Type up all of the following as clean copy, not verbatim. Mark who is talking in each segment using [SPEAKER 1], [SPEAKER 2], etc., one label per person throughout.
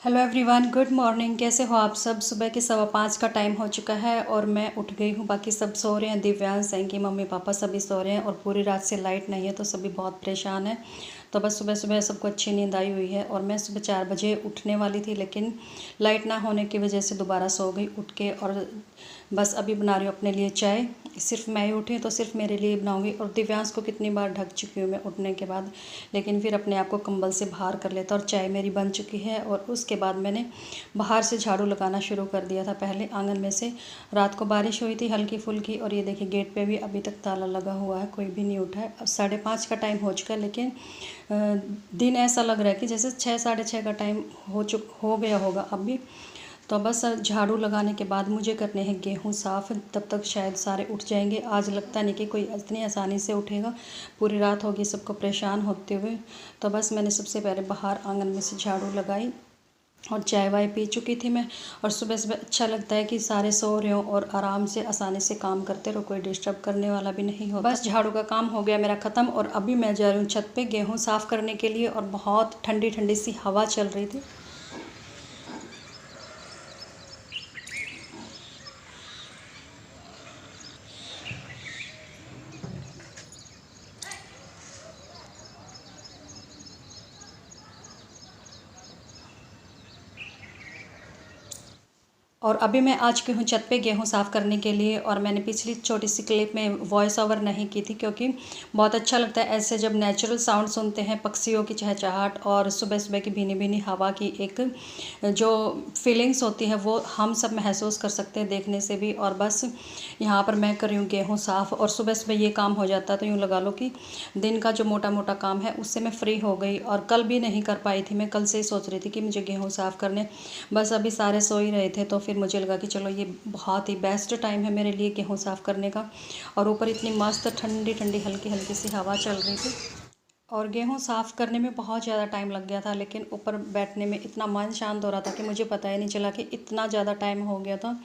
[SPEAKER 1] Hello everyone, good morning. कैसे हो आप सब? सुबह के 5:15 का टाइम हो चुका है और मैं उठ गई हूँ। बाकी सब सो रहे हैं, दिव्यांश हैं कि मम्मी पापा सभी सो रहे हैं और पूरी रात से लाइट नहीं है तो सभी बहुत परेशान हैं। तो बस सुबह सुबह सबको अच्छी नींद आई हुई है और मैं सुबह 4 बजे उठने वाली थी, लेकिन लाइट ना होने की वजह से दोबारा सो गई उठ के। और बस अभी बना रही हूँ अपने लिए चाय। सिर्फ मैं ही उठी तो सिर्फ मेरे लिए बनाऊँगी। और दिव्यांश को कितनी बार ढक चुकी हूँ मैं उठने के बाद, लेकिन फिर अपने आप को कंबल से बाहर कर लेता। और चाय मेरी बन चुकी है और उसके बाद मैंने बाहर से झाड़ू लगाना शुरू कर दिया था। पहले आंगन में से, रात को बारिश हुई थी हल्की फुल्की, और ये देखिए गेट पे भी अभी तक ताला लगा हुआ है, कोई भी नहीं उठा है। अब 5:30 का टाइम हो चुका है, लेकिन दिन ऐसा लग रहा है कि जैसे 6 साढ़े 6 का टाइम हो गया होगा अभी। तो बस झाड़ू लगाने के बाद मुझे करने हैं गेहूं साफ़, तब तक शायद सारे उठ जाएंगे। आज लगता नहीं कि कोई इतनी आसानी से उठेगा, पूरी रात होगी सबको परेशान होते हुए। तो बस मैंने सबसे पहले बाहर आंगन में से झाड़ू लगाई और चाय वाय पी चुकी थी मैं। और सुबह सुबह अच्छा लगता है कि सारे सो रहे हो और आराम से आसानी से काम करते रहो, कोई डिस्टर्ब करने वाला भी नहीं होता। बस झाड़ू का काम हो गया मेरा ख़त्म और अभी मैं जा रही हूँ छत पे गेहूँ साफ़ करने के लिए। और बहुत ठंडी ठंडी सी हवा चल रही थी। और अभी मैं आ चुकी हूँ छत पे गेहूँ साफ़ करने के लिए। और मैंने पिछली छोटी सी क्लिप में वॉइस ओवर नहीं की थी, क्योंकि बहुत अच्छा लगता है ऐसे जब नेचुरल साउंड सुनते हैं, पक्षियों की चहचहाट और सुबह सुबह की भीनी भीनी हवा की एक जो फीलिंग्स होती है वो हम सब महसूस कर सकते हैं देखने से भी। और बस यहाँ पर मैं कर रही हूँ गेहूँ साफ़ और सुबह सुबह ये काम हो जाता है तो यूँ लगा लो कि दिन का जो मोटा मोटा काम है उससे मैं फ्री हो गई। और कल भी नहीं कर पाई थी, मैं कल से ही सोच रही थी कि मुझे गेहूँ साफ़ करने, बस अभी सारे सो ही रहे थे तो फिर मुझे लगा कि चलो ये बहुत ही बेस्ट टाइम है मेरे लिए गेहूँ साफ़ करने का। और ऊपर इतनी मस्त ठंडी ठंडी हल्की हल्की सी हवा चल रही थी। और गेहूँ साफ़ करने में बहुत ज़्यादा टाइम लग गया था, लेकिन ऊपर बैठने में इतना मन शांत हो रहा था कि मुझे पता ही नहीं चला कि इतना ज़्यादा टाइम हो गया था।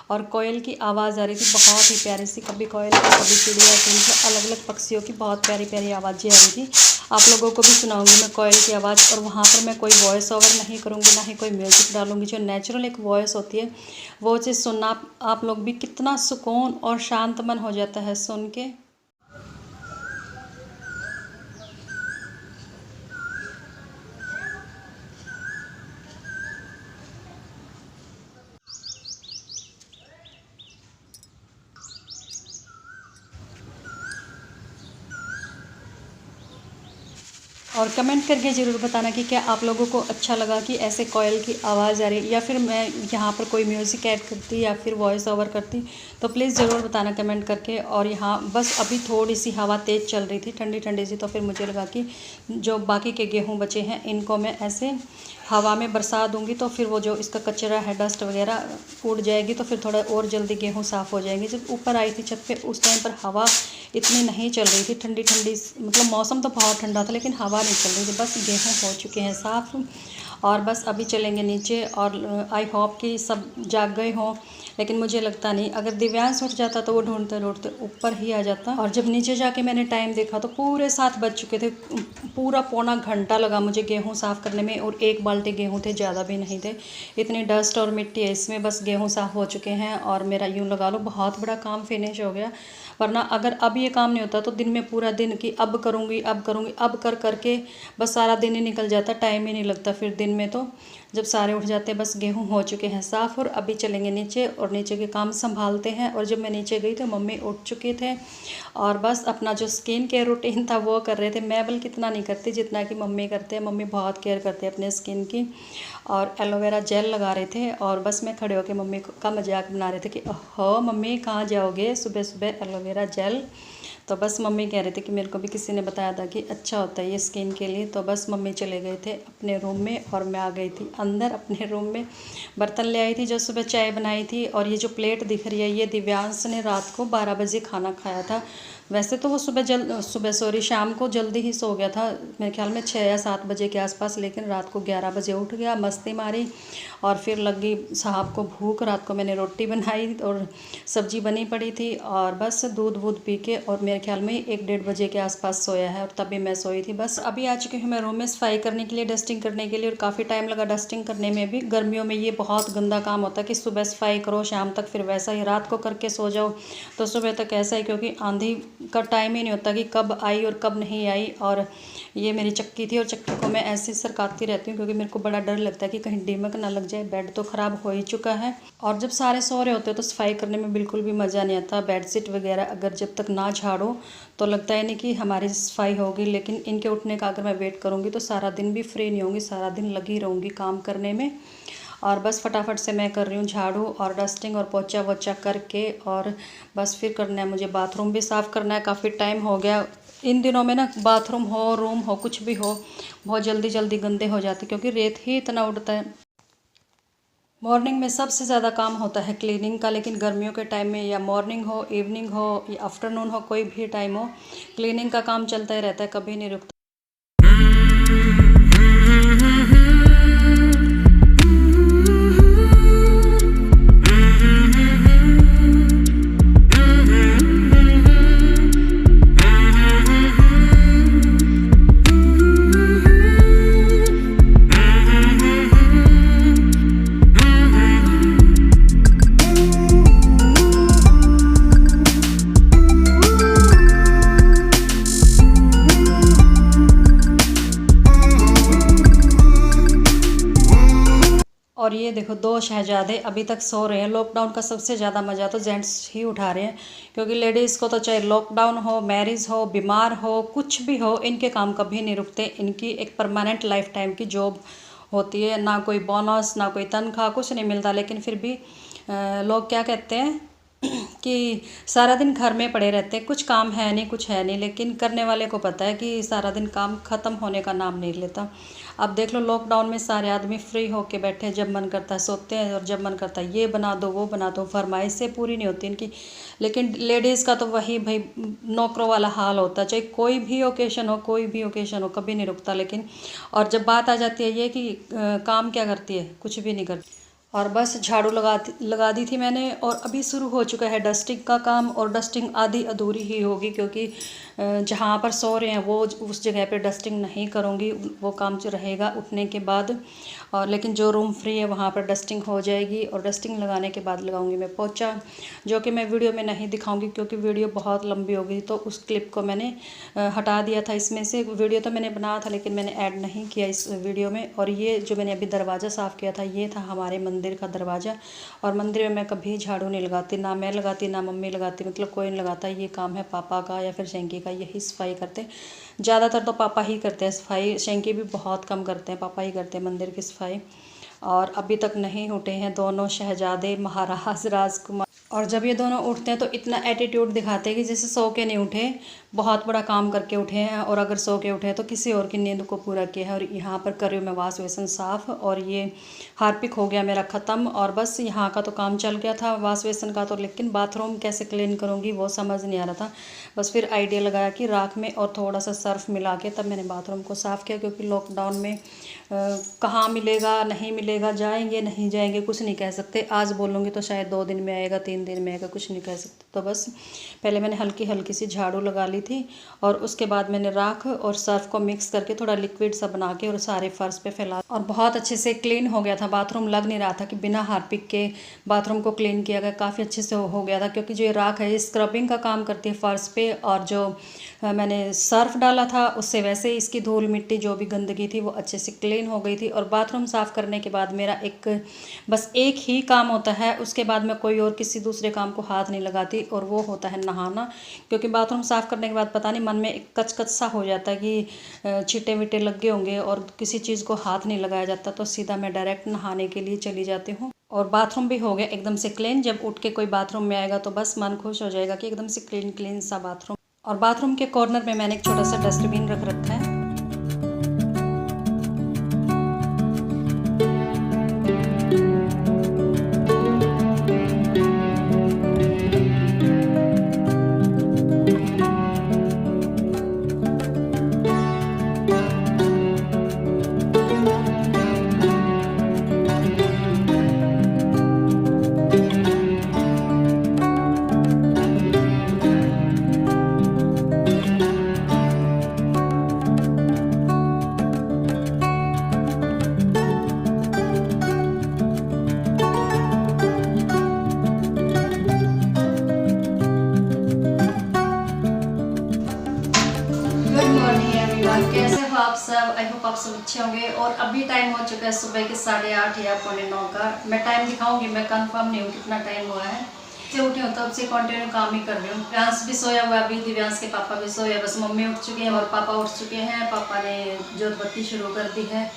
[SPEAKER 1] और कोयल की आवाज़ आ रही थी, बहुत ही प्यारी सी, कभी कोयल की कभी चिड़िया की, मतलब अलग अलग पक्षियों की बहुत प्यारी प्यारी आवाज़ें आ रही थी। आप लोगों को भी सुनाऊंगी मैं कोयल की आवाज़। और वहाँ पर मैं कोई वॉइस ओवर नहीं करूँगी, ना ही कोई म्यूज़िक डालूंगी। जो नेचुरल एक वॉइस होती है वो चीज़ सुनना आप लोग भी कितना सुकून और शांत मन हो जाता है सुन के। और कमेंट करके ज़रूर बताना कि क्या आप लोगों को अच्छा लगा कि ऐसे कोयल की आवाज़ आ रही, या फिर मैं यहाँ पर कोई म्यूज़िक ऐड करती या फिर वॉइस ओवर करती। तो प्लीज़ ज़रूर बताना कमेंट करके। और यहाँ बस अभी थोड़ी सी हवा तेज़ चल रही थी, ठंडी ठंडी सी, तो फिर मुझे लगा कि जो बाकी के गेहूँ बचे हैं इनको मैं ऐसे हवा में बरसा दूंगी, तो फिर वो जो इसका कचरा है, डस्ट वगैरह उड़ जाएगी, तो फिर थोड़ा और जल्दी गेहूँ साफ़ हो जाएंगे। जब ऊपर आई थी छत पे उस टाइम पर हवा इतनी नहीं चल रही थी, ठंडी ठंडी, मतलब मौसम तो बहुत ठंडा था लेकिन हवा नहीं चल रही थी। बस गेहूँ हो चुके हैं साफ़ और बस अभी चलेंगे नीचे। और आई होप कि सब जाग गए हों, लेकिन मुझे लगता नहीं। अगर दिव्यांश उठ जाता तो वो ढूंढते ढूंढते ऊपर ही आ जाता। और जब नीचे जाके मैंने टाइम देखा तो पूरे 7 बज चुके थे। पूरा पौना घंटा लगा मुझे गेहूँ साफ़ करने में, और 1 बाल्टी गेहूँ थे, ज़्यादा भी नहीं थे। इतनी डस्ट और मिट्टी है इसमें, बस गेहूँ साफ़ हो चुके हैं और मेरा यूँ लगा लो बहुत बड़ा काम फिनिश हो गया। वरना अगर अब ये काम नहीं होता तो दिन में पूरा दिन कि अब करूँगी अब करूँगी, अब कर करके बस सारा दिन ही निकल जाता, टाइम ही नहीं लगता फिर दिन में। तो जब सारे उठ जाते हैं, बस गेहूँ हो चुके हैं साफ़ और अभी चलेंगे नीचे और नीचे के काम संभालते हैं। और जब मैं नीचे गई तो मम्मी उठ चुके थे और बस अपना जो स्किन केयर रूटीन था वो कर रहे थे। मैं बल्कि इतना नहीं करती जितना कि मम्मी करते हैं। मम्मी बहुत केयर करते हैं अपने स्किन की, और एलोवेरा जेल लगा रहे थे। और बस मैं खड़े होकर मम्मी का मजाक बना रहे थे कि ओहो मम्मी कहाँ जाओगे सुबह सुबह एलोवेरा जेल। तो बस मम्मी कह रहे थे कि मेरे को भी किसी ने बताया था कि अच्छा होता है ये स्किन के लिए। तो बस मम्मी चले गए थे अपने रूम में और मैं आ गई थी अंदर अपने रूम में। बर्तन ले आई थी जो सुबह चाय बनाई थी। और ये जो प्लेट दिख रही है ये दिव्यांश ने रात को 12 बजे खाना खाया था। वैसे तो वो सुबह सॉरी शाम को जल्दी ही सो गया था, मेरे ख्याल में 6 या 7 बजे के आसपास, लेकिन रात को 11 बजे उठ गया, मस्ती मारी और फिर लगी साहब को भूख। रात को मैंने रोटी बनाई और सब्जी बनी पड़ी थी और बस दूध वूध पी के और मेरे ख्याल में 1-1:30 बजे के आसपास सोया है और तभी मैं सोई थी। बस अभी आ चुकी हूँ मैं रूम में सफाई करने के लिए, डस्टिंग करने के लिए, और काफ़ी टाइम लगा डस्टिंग करने में भी। गर्मियों में ये बहुत गंदा काम होता है कि सुबह सफाई करो, शाम तक फिर वैसा ही, रात को करके सो जाओ तो सुबह तक ऐसा ही, क्योंकि आंधी का टाइम ही नहीं होता कि कब आई और कब नहीं आई। और ये मेरी चक्की थी और चक्की को मैं ऐसे सरकाती रहती हूँ क्योंकि मेरे को बड़ा डर लगता है कि कहीं दीमक ना लग जाए। बेड तो ख़राब हो ही चुका है और जब सारे सो रहे होते हैं तो सफाई करने में बिल्कुल भी मज़ा नहीं आता। बेडशीट वगैरह अगर जब तक ना झाड़ो तो लगता है नहीं कि हमारी सफाई होगी, लेकिन इनके उठने का अगर मैं वेट करूँगी तो सारा दिन भी फ्री नहीं होंगी, सारा दिन लगी रहूँगी काम करने में। और बस फटाफट से मैं कर रही हूँ झाड़ू और डस्टिंग और पोछा वोछा करके, और बस फिर करना है मुझे बाथरूम भी साफ़ करना है। काफ़ी टाइम हो गया इन दिनों में ना, बाथरूम हो रूम हो कुछ भी हो बहुत जल्दी जल्दी गंदे हो जाते क्योंकि रेत ही इतना उड़ता है। मॉर्निंग में सबसे ज़्यादा काम होता है क्लीनिंग का, लेकिन गर्मियों के टाइम में या मॉर्निंग हो, इवनिंग हो या आफ्टरनून हो, कोई भी टाइम हो, क्लीनिंग का काम चलता ही रहता है, कभी नहीं रुकता। और ये देखो 2 शहजादे अभी तक सो रहे हैं। लॉकडाउन का सबसे ज़्यादा मज़ा तो जेंट्स ही उठा रहे हैं, क्योंकि लेडीज़ को तो चाहे लॉकडाउन हो, मैरिज हो, बीमार हो, कुछ भी हो, इनके काम कभी नहीं रुकते। इनकी एक परमानेंट लाइफ टाइम की जॉब होती है, ना कोई बोनस ना कोई तनख्वाह, कुछ नहीं मिलता, लेकिन फिर भी लोग क्या कहते हैं कि सारा दिन घर में पड़े रहते हैं, कुछ काम है नहीं, कुछ है नहीं, लेकिन करने वाले को पता है कि सारा दिन काम ख़त्म होने का नाम नहीं लेता। अब देख लो लॉकडाउन में सारे आदमी फ्री होके बैठे हैं, जब मन करता है सोते हैं और जब मन करता है ये बना दो वो बना दो, फरमाइशें पूरी नहीं होती इनकी। लेकिन लेडीज़ का तो वही भाई नौकरों वाला हाल होता है, चाहे कोई भी ओकेशन हो, कोई भी ओकेशन हो, कभी नहीं रुकता। लेकिन और जब बात आ जाती है ये कि काम क्या करती है, कुछ भी नहीं करती। और बस झाड़ू लगा दी थी मैंने और अभी शुरू हो चुका है डस्टिंग का काम, और डस्टिंग आधी अधूरी ही होगी क्योंकि जहाँ पर सो रहे हैं वो उस जगह पे डस्टिंग नहीं करूँगी, वो काम जो रहेगा उठने के बाद। और लेकिन जो रूम फ्री है वहाँ पर डस्टिंग हो जाएगी, और डस्टिंग लगाने के बाद लगाऊंगी मैं पोछा, जो कि मैं वीडियो में नहीं दिखाऊंगी क्योंकि वीडियो बहुत लंबी होगी। तो उस क्लिप को मैंने हटा दिया था इसमें से। वीडियो तो मैंने बनाया था लेकिन मैंने ऐड नहीं किया इस वीडियो में। और ये जो मैंने अभी दरवाज़ा साफ़ किया था ये था हमारे मंदिर का दरवाज़ा, और मंदिर में मैं कभी झाड़ू नहीं लगाती, ना मैं लगाती ना मम्मी लगाती, मतलब कोई नहीं लगाता। ये काम है पापा का या फिर शैंकी का, यही सफाई करते। ज़्यादातर तो पापा ही करते हैं सफाई, शैंकी भी बहुत कम करते हैं, पापा ही करते हैं मंदिर की सफाई। और अभी तक नहीं उठे हैं दोनों शहजादे महाराज राजकुमार। और जब ये दोनों उठते हैं तो इतना एटीट्यूड दिखाते हैं कि जैसे सो के नहीं उठे, बहुत बड़ा काम करके उठे हैं, और अगर सो के उठे तो किसी और की नींद को पूरा किया है। और यहाँ पर कर रही हूँ मैं वाश बेसन साफ़, और ये हार्पिक हो गया मेरा ख़त्म। और बस यहाँ का तो काम चल गया था वाश बेसन का तो, लेकिन बाथरूम कैसे क्लीन करूँगी वो समझ नहीं आ रहा था। बस फिर आइडिया लगाया कि राख में और थोड़ा सा सर्फ मिला के तब मैंने बाथरूम को साफ़ किया, क्योंकि लॉकडाउन में कहाँ मिलेगा नहीं मिलेगा, जाएंगे नहीं जाएंगे कुछ नहीं कह सकते। आज बोलूँगी तो शायद 2 दिन में आएगा, 3 दिन में आएगा, कुछ नहीं कह सकते। तो बस पहले मैंने हल्की हल्की सी झाड़ू लगा ली थी, और उसके बाद मैंने राख और सर्फ को मिक्स करके थोड़ा लिक्विड सा बना के और सारे फर्श पे फैला, और बहुत अच्छे से क्लीन हो गया था बाथरूम। लग नहीं रहा था कि बिना हार्पिक के बाथरूम को क्लीन किया गया, काफ़ी अच्छे से हो गया था। क्योंकि जो ये राख है ये स्क्रबिंग का काम करती है फर्श पे, और जो मैंने सर्फ डाला था उससे वैसे ही इसकी धूल मिट्टी जो भी गंदगी थी वो अच्छे से क्लीन हो गई थी। और बाथरूम साफ़ करने के बाद मेरा बस एक ही काम होता है, उसके बाद मैं कोई और किसी दूसरे काम को हाथ नहीं लगाती, और वो होता है नहाना। क्योंकि बाथरूम साफ़ करने के बाद पता नहीं मन में एक कच सा हो जाता है कि छींटे वीटे लग गए होंगे और किसी चीज़ को हाथ नहीं लगाया जाता, तो सीधा मैं डायरेक्ट नहाने के लिए चली जाती हूँ। और बाथरूम भी हो गया एकदम से क्लीन। जब उठ के कोई बाथरूम में आएगा तो बस मन खुश हो जाएगा कि एकदम से क्लीन सा बाथरूम। और बाथरूम के कॉर्नर में मैंने एक छोटा सा डस्टबिन रख रखा है। होप आप सब अच्छे होंगे। और अभी टाइम हो चुका है सुबह के 8:30 या 8:45 का। मैं टाइम दिखाऊंगी, मैं कंफर्म नहीं हूँ कितना टाइम हुआ है। से उठी हूँ तब से कंटिन्यू काम ही कर रही हूँ। दिव्यांश भी सोया हुआ है अभी, दिव्यांश के पापा भी सोए, बस मम्मी उठ चुके हैं और पापा उठ चुके हैं। पापा ने जोत बत्ती शुरू कर दी है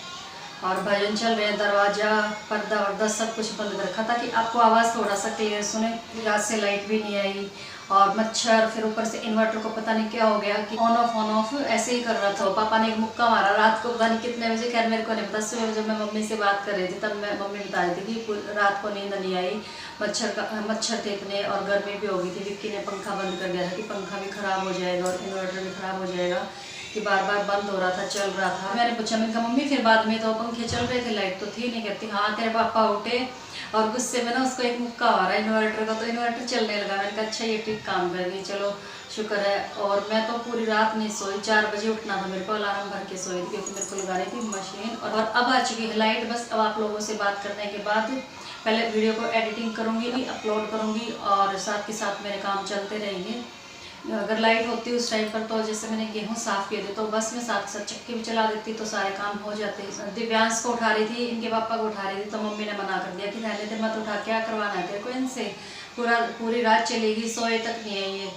[SPEAKER 1] और भजन चल रहे हैं। दरवाजा पर्दा वर्दा सब कुछ बंद कर रखा था कि आपको आवाज़ थोड़ा सा क्लियर सुने। रात से लाइट भी नहीं आई और मच्छर, फिर ऊपर से इन्वर्टर को पता नहीं क्या हो गया कि ऑन ऑफ ऐसे ही कर रहा था। पापा ने एक मुक्का मारा रात को, पता नहीं कितने बजे, खैर मेरे को नहीं पता। सुबह जब मैं मम्मी से बात कर रही थी तब मैं मम्मी बता रही थी कि रात को नींद नहीं आई, मच्छर थे इतने और गर्मी भी हो गई थी। विक्की ने पंखा बंद कर दिया था कि पंखा भी ख़राब हो जाएगा और इन्वर्टर भी ख़राब हो जाएगा, कि बार बार बंद हो रहा था, चल रहा था। मैंने पूछा, मैंने कहा मम्मी फिर बाद में तो पंखे चल रहे थे, लाइट तो थी नहीं। कहती हाँ तेरे पापा उठे और गुस्से में ना उसको एक मुक्का आ रहा है इन्वर्टर का, तो इन्वर्टर चलने लगा। मैंने कहा अच्छा ये ठीक काम कर गई, चलो शुक्र है। और मैं तो पूरी रात नहीं सोई, 4 बजे उठना था मेरे को, अलार्म भर के सोई थी क्योंकि मेरे को लगा रही थी मशीन। और अब आ चुकी है लाइट। बस अब आप लोगों से बात करने के बाद पहले वीडियो को एडिटिंग करूँगी, अपलोड करूँगी और साथ के साथ मेरे काम चलते रहेंगे। अगर लाइट होती उस टाइम पर तो जैसे मैंने गेहूँ साफ़ किए थे तो बस में साथ साथ चक्की भी चला देती तो सारे काम हो जाते। दिव्यांश को उठा रही थी, इनके पापा को उठा रही थी तो मम्मी ने मना कर दिया कि रहने दे मत उठा, क्या करवाना है तेरे को इनसे, पूरी रात चलेगी, सोए तक नहीं है ये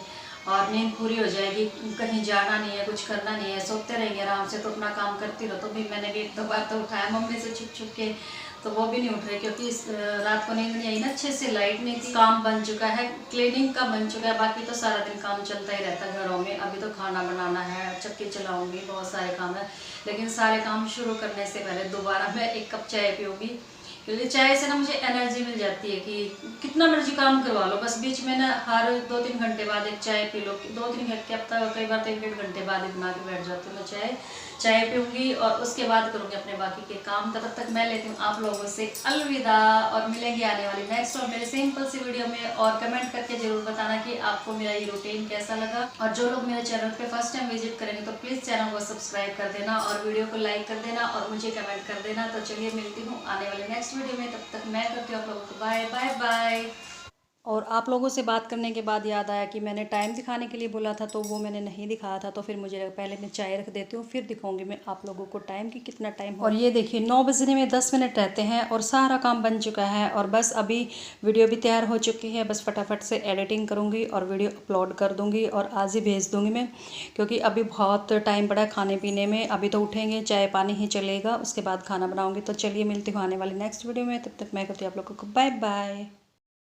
[SPEAKER 1] और नींद पूरी हो जाएगी, कहीं जाना नहीं है, कुछ करना नहीं है, सोते रहेंगे आराम से, तो अपना काम करती रहो। तो भी मैंने भी 1-2 बार तो उठाया मम्मी से छुप छुप के, तो वो भी नहीं उठ रहे क्योंकि रात को नींद नहीं आई ना अच्छे से, लाइट नहीं थी। काम बन चुका है, क्लीनिंग का बन चुका है, बाकी तो सारा दिन काम चलता ही रहता है घरों में। अभी तो खाना बनाना है, चक्की चलाऊंगी, बहुत सारे काम है। लेकिन सारे काम शुरू करने से पहले दोबारा मैं 1 कप चाय पीऊँगी क्योंकि चाय से ना मुझे एनर्जी मिल जाती है कि कितना मर्जी काम करवा लो, बस बीच में ना हर 2-3 घंटे बाद एक चाय पी लो। 2-3 घंटे, अब तक कई बार तो 1-1.5 घंटे बाद ही बना के बैठ जाती हूँ मैं चाय पीऊँगी और उसके बाद करूँगी अपने बाकी के काम। तब तक मैं लेती हूँ आप लोगों से अलविदा और मिलेंगे आने वाली नेक्स्ट और मेरे सिंपल सी वीडियो में। और कमेंट करके ज़रूर बताना कि आपको मेरा ये रूटीन कैसा लगा। और जो लोग मेरे चैनल पे फर्स्ट टाइम विजिट करेंगे तो प्लीज़ चैनल को सब्सक्राइब कर देना और वीडियो को लाइक कर देना और मुझे कमेंट कर देना। तो चलिए मिलती हूँ आने वाले नेक्स्ट वीडियो में, तब तक मैं करती हूँ आप लोगों को बाय बाय बाय। और आप लोगों से बात करने के बाद याद आया कि मैंने टाइम दिखाने के लिए बोला था तो वो मैंने नहीं दिखाया था, तो फिर मुझे पहले मैं चाय रख देती हूँ, फिर दिखाऊंगी मैं आप लोगों को टाइम की कितना टाइम हो। और ये देखिए 9 बजने में 10 मिनट रहते हैं और सारा काम बन चुका है और बस अभी वीडियो भी तैयार हो चुकी है। बस फटाफट से एडिटिंग करूँगी और वीडियो अपलोड कर दूँगी और आज ही भेज दूँगी मैं, क्योंकि अभी बहुत टाइम पड़ा है खाने पीने में। अभी तो उठेंगे, चाय पानी ही चलेगा, उसके बाद खाना बनाऊँगी। तो चलिए मिलती हूँ आने वाली नेक्स्ट वीडियो में, तब तक मैं करती हूँ आप लोगों को बाय बाय।